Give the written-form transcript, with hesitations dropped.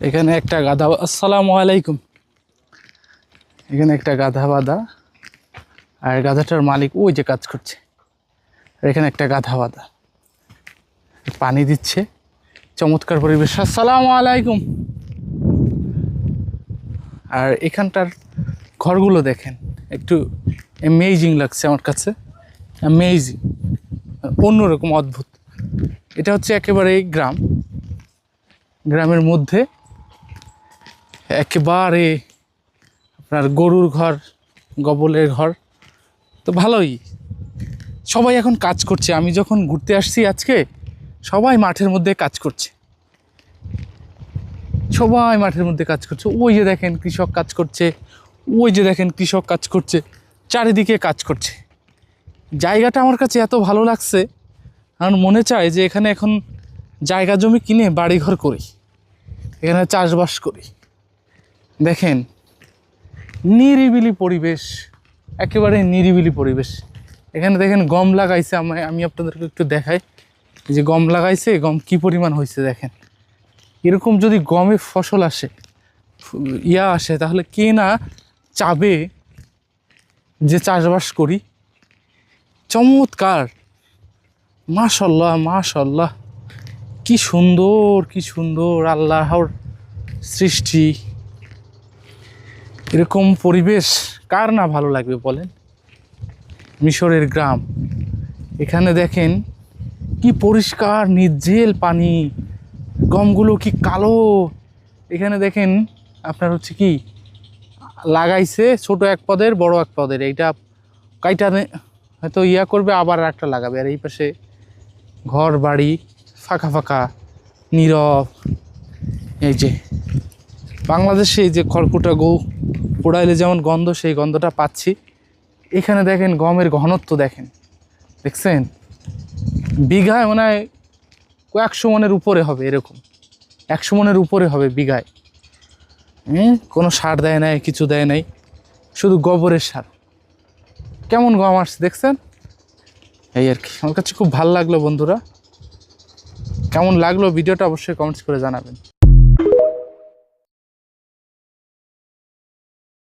এখানে একটা গাধা, আসসালামু আলাইকুম। এখানে একটা গাধা বাঁধা, আর গাধাটার মালিক ওই যে কাজ করছে। আর এখানে একটা গাধা বাঁধা পানি দিচ্ছে, চমৎকার পরিবেশ। আসসালামু আলাইকুম। আর এখানটার ঘরগুলো দেখেন, একটু অ্যামেজিং লাগছে আমার কাছে, অ্যামেজিং, অন্যরকম, অদ্ভুত। এটা হচ্ছে একেবারে গ্রাম, গ্রামের মধ্যে একেবারে আপনার গরুর ঘর, গবলের ঘর, তো ভালোই। সবাই এখন কাজ করছে। আমি যখন ঘুরতে আসছি আজকে, সবাই মাঠের মধ্যে কাজ করছে, সবাই মাঠের মধ্যে কাজ করছে। ওই যে দেখেন কৃষক কাজ করছে, ওই যে দেখেন কৃষক কাজ করছে, চারিদিকে কাজ করছে। জায়গাটা আমার কাছে এত ভালো লাগছে, আমার মনে চায় যে এখানে এখন জায়গা জমি কিনে বাড়িঘর করি, এখানে চাষবাস করি। দেখেন নিরিবিলি পরিবেশ, একেবারে নিরিবিলি পরিবেশ। এখানে দেখেন গম লাগাইছে, আমি আপনাদেরকে একটু দেখাই যে গম লাগাইছে, গম কি পরিমাণ হয়েছে দেখেন। এরকম যদি গমে ফসল আসে, আসে, তাহলে কে না চাবে যে চাষবাস করি। চমৎকার, মাশাল্লাহ মাশাল্লাহ, কি সুন্দর, কি সুন্দর আল্লাহর সৃষ্টি। এরকম পরিবেশ কার না ভালো লাগবে বলেন। মিশরের গ্রাম, এখানে দেখেন কি পরিষ্কার নির্জেল পানি, গমগুলো কি কালো। এখানে দেখেন আপনার হচ্ছে কি লাগাইছে, ছোট এক পদের বড় এক পদের, এইটা কাইটা হয়তো করবে, আবার একটা লাগাবে। আর এই পাশে ঘর বাড়ি ফাঁকা ফাঁকা, নীরব। এই যে বাংলাদেশে এই যে খড়কুটা গৌ পোড়াইলে যেমন গন্ধ, সেই গন্ধটা পাচ্ছি। এখানে দেখেন গমের ঘনত্ব দেখেন, দেখছেন বিঘায় মনে হয় 100 মনের উপরে হবে, এরকম 100 মনের উপরে হবে বিঘায়। কোনো সার দেয় নাই, কিছু দেয় নাই, শুধু গোবরের সার। কেমন গম আসছে দেখছেন, এই আর কি। আমার কাছে খুব ভালো লাগলো বন্ধুরা। কেমন লাগলো ভিডিওটা অবশ্যই কমেন্টস করে জানাবেন।